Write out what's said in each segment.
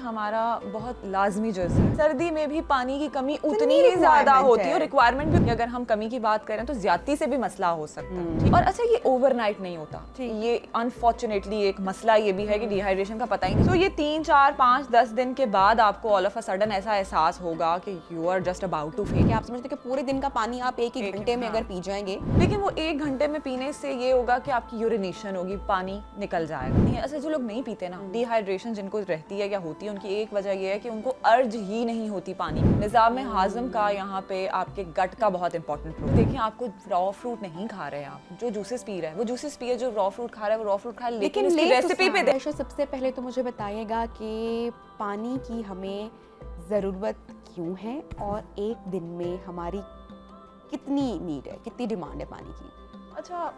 हमारा बहुत लाजमी जुज़ है। सर्दी में भी पानी की कमी उतनी ही ज़्यादा होती है और रिक्वायरमेंट भी। अगर हम कमी की बात करें तो ज्यादती से भी मसला हो सकता है। और अच्छा, ये ओवरनाइट नहीं होता, ये अनफॉर्चुनेटली एक मसला ये भी है कि डिहाइड्रेशन का पता ही नहीं। तो ये 3, 4, 5, 10 दिन के बाद आपको ऑल ऑफ अ सडन ऐसा एहसास होगा कि you are just about to fail. आप समझते हैं कि पूरे दिन का पानी आप एक ही घंटे में अगर पी जाएंगे, लेकिन वो 1 घंटे में पीने से ये होगा कि आपकी यूरिनेशन होगी, पानी निकल जाएगा। अच्छा, जो लोग नहीं पीते ना, डिहाइड्रेशन जिनको रहती है या होती है, उनकी एक वजह ये है कि उनको अर्ज ही नहीं होती पानी। निज़ाम में हाज़म का यहाँ पे आपके गट का बहुत इंपॉर्टेंट रोल। देखिए, आपको रॉ फ्रूट नहीं खा रहे हैं, आप जो जूसेस पी रहे हैं वो जूसेस पिए, जो रॉ फ्रूट खा रहे हैं वो रॉ फ्रूट खा रहे हैं, लेकिन उसकी रेसिपी पे देखो। सबसे पहले तो मुझे बताइएगा कि पानी की हमें ज़रूरत क्यों है और एक दिन में हमारी कितनी नीड है, कितनी डिमांड है पानी की? अच्छा,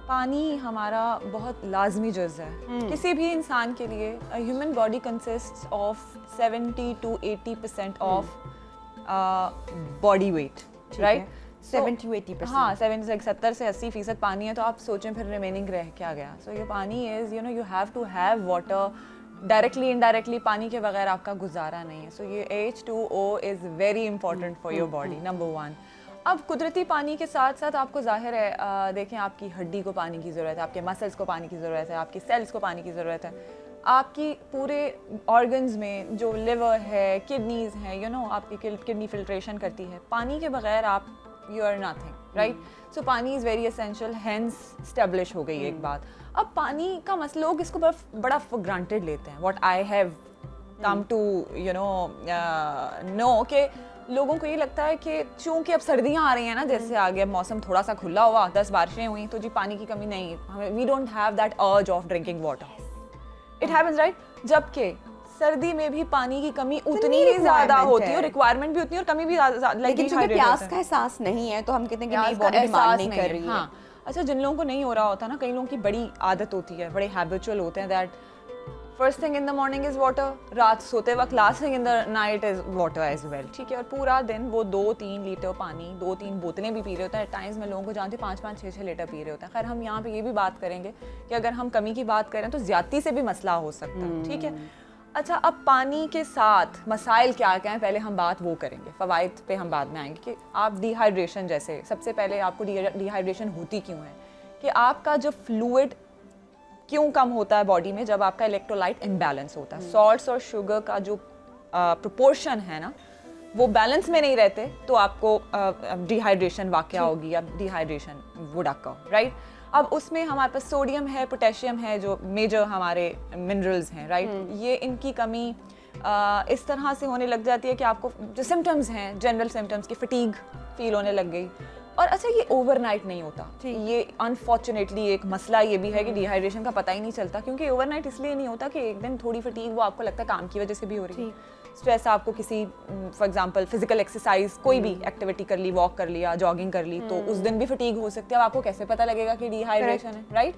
पानी हमारा बहुत लाजमी जुज़ है किसी भी इंसान के लिए। Human body consists of 70 to 80% of body weight, right? 70 to 80%। हाँ, 70 से 80% पानी है। तो आप सोचें फिर रिमेनिंग रह क्या गया। सो ये पानी is you have to have water. Directly indirectly पानी के बगैर आपका गुजारा नहीं है। सो ये H2O is very important for your body, number 1। अब कुदरती पानी के साथ साथ आपको जाहिर है, देखें, आपकी हड्डी को पानी की ज़रूरत है, आपके मसल्स को पानी की ज़रूरत है, आपकी सेल्स को पानी की ज़रूरत है, आपकी पूरे ऑर्गन्स में जो लिवर है, किडनीज़ हैं, आपकी किडनी फिल्ट्रेशन करती है। पानी के बगैर आप you are nothing, right? So पानी is very essential, hence establish हो गई एक बात। अब पानी का मसला, लोग इसको बड़ा फॉर ग्रांटेड लेते हैं। What I have come to know कि लोगों को ये लगता है कि चूंकि अब सर्दियां आ रही हैं ना, जैसे आ गया मौसम, थोड़ा सा खुला हुआ, 10 बारिशें हुई, तो जी पानी की कमी नहीं, हमें we don't have that urge of drinking water. It happens, right? जबकि सर्दी में भी पानी की कमी उतनी ही ज्यादा होती है और रिक्वायरमेंट भी उतनी है और कमी भी ज्यादा। लेकिन क्योंकि प्यास का एहसास नहीं है तो हम कहते हैं कि नहीं, बॉडी डिमांड नहीं कर रही है। हाँ, अच्छा, जिन लोगों को नहीं हो रहा होता ना, कई लोगों की बड़ी आदत होती है, बड़े हैबिचुअल होते हैं that first thing in the morning is water, रात सोते वक्त last thing in the night is water as well, ठीक है? और पूरा दिन वो 2-3 लीटर पानी, 2-3 बोतलें भी पी रहे होते हैं। टाइम्स में लोगों को जानते 5-5, 6-6 लीटर पी रहे होते हैं। खैर, हम यहाँ पे ये भी बात करेंगे कि अगर हम कमी की बात करें तो ज्यादती से भी मसला हो सकता है, ठीक है? अच्छा, अब पानी के साथ मसाइल क्या क्या हैं, पहले हम बात वो करेंगे, फ़वाइद पे हम बाद में आएंगे कि आप डिहाइड्रेशन, जैसे सबसे पहले आपको डिहाइड्रेशन होती क्यों है, कि आपका जो फ्लूइड क्यों कम होता है बॉडी में, जब आपका इलेक्ट्रोलाइट इम्बैलेंस होता है। सॉल्ट्स और शुगर का जो प्रोपोर्शन है ना, वो बैलेंस में नहीं रहते, तो आपको डिहाइड्रेशन वाक़या होगी या डिहाइड्रेशन वुड अकर, राइट? अब उसमें हमारे पास सोडियम है, पोटेशियम है, जो मेजर हमारे मिनरल्स हैं, राइट? ये इनकी कमी इस तरह से होने लग जाती है कि आपको जो सिम्टम्स हैं, जनरल सिम्टम्स की फटीग फील होने लग गई। और अच्छा, ये ओवरनाइट नहीं होता, ये अनफॉर्चुनेटली एक मसला ये भी है कि डिहाइड्रेशन का पता ही नहीं चलता। क्योंकि ओवरनाइट इसलिए नहीं होता कि एक दिन थोड़ी फटीग वो आपको लगता है काम की वजह से भी हो रही है, स्ट्रेस, आपको किसी फॉर एग्जांपल फिजिकल एक्सरसाइज, कोई भी एक्टिविटी कर ली, वॉक कर लिया, जॉगिंग कर ली, तो उस दिन भी फटीग हो सकती है। अब आपको कैसे पता लगेगा कि डिहाइड्रेशन है, राइट?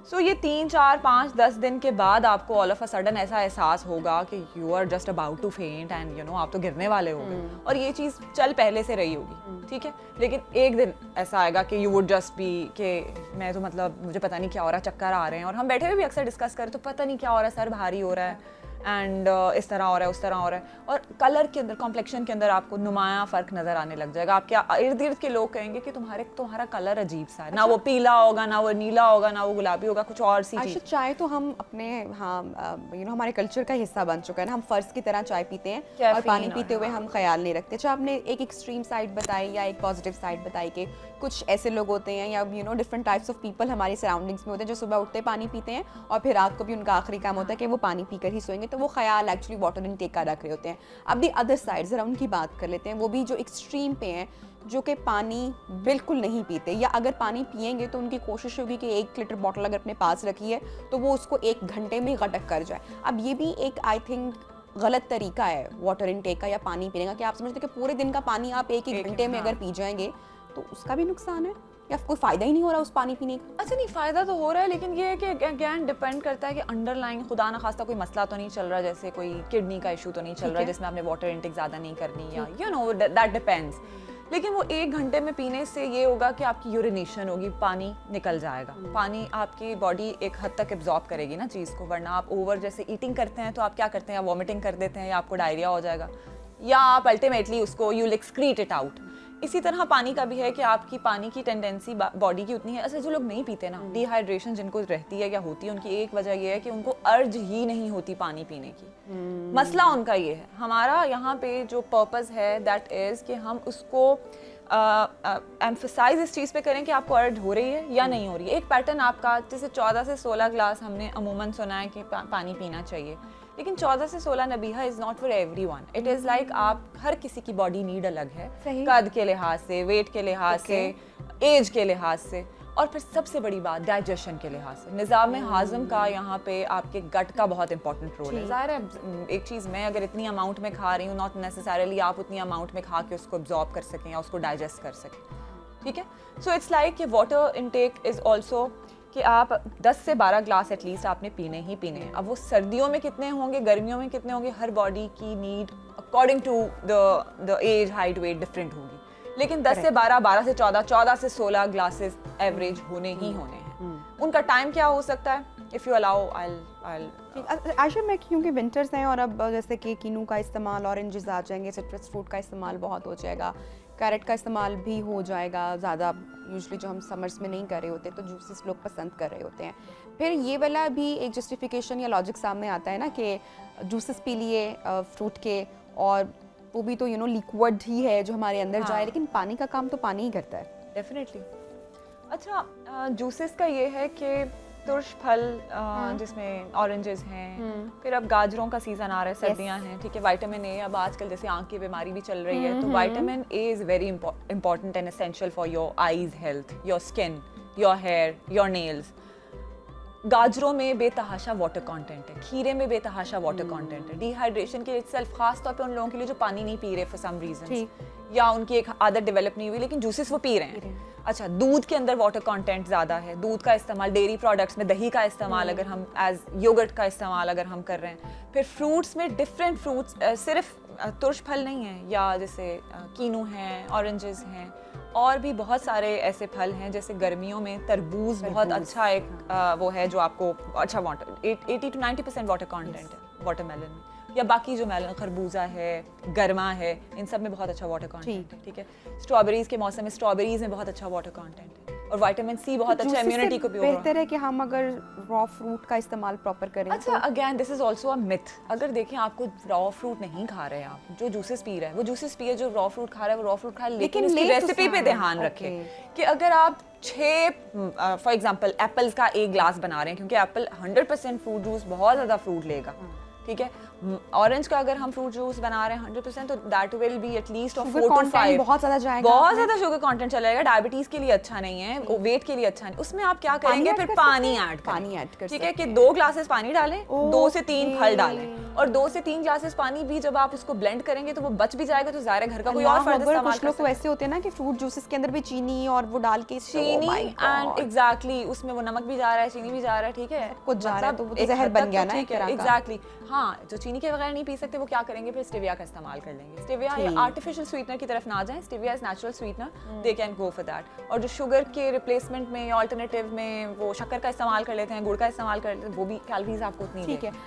सो ये 3, 4, 5, 10 दिन के बाद आपको ऑल ऑफ अ सडन ऐसा एहसास होगा कि you are just about to faint and आप तो गिरने वाले हो गए। और ये चीज़ चल पहले से रही होगी, ठीक है? लेकिन एक दिन ऐसा आएगा कि यू वुड जस्ट बी कि मैं तो मतलब मुझे पता नहीं क्या हो रहा है, चक्कर आ रहे हैं, और हम बैठे हुए भी अक्सर डिस्कस करें तो पता नहीं क्या हो रहा है, सर भारी हो रहा है एंड इस तरह हो रहा है, उस तरह हो रहा है। और कलर के अंदर, कॉम्प्लेक्शन के अंदर आपको नुमाया फ़र्क नज़र आने लग जाएगा। आपके इर्द गिर्द के लोग कहेंगे कि तुम्हारा कलर अजीब सा है, ना वो पीला होगा, ना वो नीला होगा, ना वो गुलाबी होगा, कुछ और सी चीज़। चाय तो हम अपने हमारे कल्चर का हिस्सा बन चुका है ना, हम फ़र्ज की तरह चाय पीते हैं और पानी पीते हुए हम ख्याल नहीं रखते। अच्छा, आपने एक एक्सट्रीम साइड बताई या एक पॉजिटिव साइड बताई कि कुछ ऐसे लोग होते हैं या डिफरेंट टाइप्स ऑफ पीपल हमारी सराउंडिंग्स में होते हैं जो सुबह उठते पानी पीते हैं और फिर रात को भी उनका आखिरी काम होता है कि वो पानी पीकर ही सोएंगे, तो वो ख्याल एक्चुअली वाटर इनटेक का रख रहे होते हैं। अब दी अदर साइड ज़रा उनकी बात कर लेते हैं, वो भी जो एक्सट्रीम पे हैं, जो कि पानी बिल्कुल नहीं पीते, या अगर पानी पिएंगे तो उनकी कोशिश होगी कि 1 लीटर बॉटल अगर अपने पास रखी है तो वो उसको 1 घंटे में गटक कर जाए। अब ये भी एक आई थिंक गलत तरीका है वाटर इनटेक का या पानी पीने का, कि आप समझते हैं कि पूरे दिन का पानी आप एक ही घंटे में अगर पी जाएंगे तो उसका भी नुकसान है या कोई फ़ायदा ही नहीं हो रहा उस पानी पीने का? अच्छा, नहीं, फ़ायदा तो हो रहा है, लेकिन ये है कि अगेन डिपेंड करता है कि अंडरलाइन खुदा ना खास्ता कोई मसला तो नहीं चल रहा, जैसे कोई किडनी का इशू तो नहीं चल रहा जिसमें आपने वाटर इनटेक ज़्यादा नहीं करनी, या दैट डिपेंड्स। लेकिन वो 1 घंटे में पीने से ये होगा कि आपकी यूरिनेशन होगी, पानी निकल जाएगा। पानी आपकी बॉडी एक हद तक एब्जॉर्ब करेगी ना चीज़ को, वरना आप ओवर जैसे ईटिंग करते हैं तो आप क्या करते हैं, या वॉमिटिंग कर देते हैं या आपको डायरिया हो जाएगा, या आप अल्टीमेटली उसको यू एक्सक्रीट इट आउट। इसी तरह पानी का भी है कि आपकी पानी की टेंडेंसी बॉडी की उतनी है। ऐसे जो लोग नहीं पीते ना, डिहाइड्रेशन जिनको रहती है या होती है, उनकी एक वजह ये है कि उनको अर्ज ही नहीं होती पानी पीने की। मसला उनका ये है। हमारा यहाँ पे जो पर्पस है दैट इज़ कि हम उसको एम्फसाइज इस चीज़ पे करें कि आपको अर्ज हो रही है या नहीं हो रही है। एक पैटर्न आपका, जैसे 14 से 16 ग्लास हमने अमूमन सुना है कि पानी पीना चाहिए, लेकिन 14 से 16 Nabiha is not for everyone. It is like आप हर किसी की बॉडी नीड अलग है, कद के लिहाज से, वेट के लिहाज से, एज के लिहाज से, और फिर सबसे बड़ी बात डाइजेशन के लिहाज से। निज़ाम हाज़म का यहाँ पे आपके गट का बहुत इंपॉर्टेंट रोल है। ज़ाहिर है एक चीज़, मैं अगर इतनी अमाउंट में खा रही हूँ, नॉट नेसेसरली आप उतनी अमाउंट में खा के उसको एब्जॉर्ब कर सकें या उसको डाइजेस्ट कर सकें, ठीक है। सो इट्स लाइक कि वाटर इनटेक इज़ ऑल्सो कि आप 10 से 12 ग्लास एटलीस्ट आपने पीने ही पीने हैं। अब वो सर्दियों में कितने होंगे, गर्मियों में कितने होंगे, हर बॉडी की need according to the age, height, weight different होगी, लेकिन 10 से 12, 12 से 14, 14 से 16 ग्लासेस एवरेज होने ही होने हैं। उनका टाइम क्या हो सकता है, इफ़ यू अलाउ आयशा, मैं क्योंकि विंटर्स हैं और अब जैसे कि कीनू का इस्तेमाल, ऑरेंजेस आ जाएंगे, सिट्रस फ्रूट का इस्तेमाल बहुत हो जाएगा, कैरेट का इस्तेमाल भी हो जाएगा ज़्यादा, यूजुअली जो हम समर्स में नहीं कर रहे होते तो जूसेस लोग पसंद कर रहे होते हैं। फिर ये वाला भी एक जस्टिफिकेशन या लॉजिक सामने आता है ना कि जूसेस पी लिए फ्रूट के, और वो भी तो लिक्विड ही है जो हमारे अंदर जाए, लेकिन पानी का काम तो पानी ही करता है। डेफिनेटली। अच्छा, जूसेस का ये है कि तुर्श फल जिसमें ऑरेंजेस हैं, फिर अब गाजरों का सीजन आ रहा है, सर्दियां हैं, ठीक है। विटामिन ए, अब आजकल जैसे आंख की बीमारी भी चल रही है, तो vitamin A is very important and essential for your eyes health, your skin, your hair, your nails. गाजरों में बेतहाशा वाटर कंटेंट है, खीरे में बेतहाशा वाटर कंटेंट है। डिहाइड्रेशन के इटसेल्फ खास तौर पे उन लोगों के लिए जो पानी नहीं पी रहे फॉर सम रीजन, या उनकी एक आदत डेवलप नहीं हुई, लेकिन जूसेस वो पी रहे हैं। अच्छा, दूध के अंदर वाटर कंटेंट ज़्यादा है, दूध का इस्तेमाल, डेयरी प्रोडक्ट्स में दही का इस्तेमाल अगर हम एज योगर्ट का इस्तेमाल अगर हम कर रहे हैं। फिर फ्रूट्स में डिफरेंट फ्रूट्स, सिर्फ तुर्श फल नहीं है, या जैसे कीनू हैं, ऑरेंजेस हैं, और भी बहुत सारे ऐसे फल हैं, जैसे गर्मियों में तरबूज बहुत अच्छा एक वो है जो आपको अच्छा वाटर 80 to 90% वाटर कंटेंट है वाटरमेलन में, या बाकी जो मेलन, खरबूजा है, गरमा है, इन सब में बहुत अच्छा वाटर कंटेंट है, ठीक है। स्ट्रॉबेरीज के मौसम में स्ट्रॉबेरीज में बहुत अच्छा वाटर कंटेंट है, और विटामिन सी बहुत अच्छा इम्यूनिटी को भी बेहतर है कि हम अगर रॉ फ्रूट का इस्तेमाल प्रॉपर करें। अच्छा, again this is also a myth. अगर देखें, आपको रॉ फ्रूट नहीं खा रहे हैं, आप जो जूसेस पी रहे हैं वो जूसेस पिए, जो रॉ फ्रूट खा रहा है वो रॉ फ्रूट खाए, लेकिन उसकी रेसिपी पे ध्यान रखें कि अगर आप 6 फॉर एग्जांपल एप्पल्स का 1 ग्लास बना रहे हैं, क्योंकि एप्पल 100% फ्रूट जूस बहुत ज़्यादा फ्रूट लेगा, ठीक है। ऑरेंज का अगर हम फ्रूट जूस बना रहे हैं 100%, तो that will be at least of 4 to 5, बहुत ज़्यादा जाएगा, बहुत ज़्यादा शुगर कंटेंट चलेगा, डायबिटीज के लिए अच्छा नहीं है, वेट के लिए अच्छा नहीं। उसमें आप क्या करेंगे, फिर पानी ऐड करें, ठीक है, कि 2 ग्लासेस पानी डालें, 2 से 3 फल डालें, और 2 से 3 ग्लासेस पानी भी जब आप उसको ब्लेंड करेंगे तो वो बच भी जाएगा, तो ज़ाहिर है घर का कोई और फर्दर इस्तेमाल। कुछ लोग तो ऐसे होते हैं ना कि फ्रूट जूसेस के अंदर भी चीनी और वो डाल के, चीनी एंड एग्जैक्टली उसमें वो नमक भी जा रहा है, चीनी भी जा रहा है, ठीक है, कुछ जा रहा है, तो वो जहर बन गया ना एक तरह का। एग्जैक्टली, हाँ, जो चीनी के बगैर नहीं पी सकते वो क्या करेंगे, फिर स्टेविया का इस्तेमाल कर लेंगे। स्टेविया या आर्टिफिशियल स्वीटनर की तरफ ना जाएं, stevia is natural sweetener, they can go for that. और जो शुगर के रिप्लेसमेंट में या अल्टरनेटिव में वो शक्कर का इस्तेमाल कर लेते हैं, गुड़ का इस्तेमाल कर लेते हैं, वो भी कैलोरीज आपको उतनी ठीक है।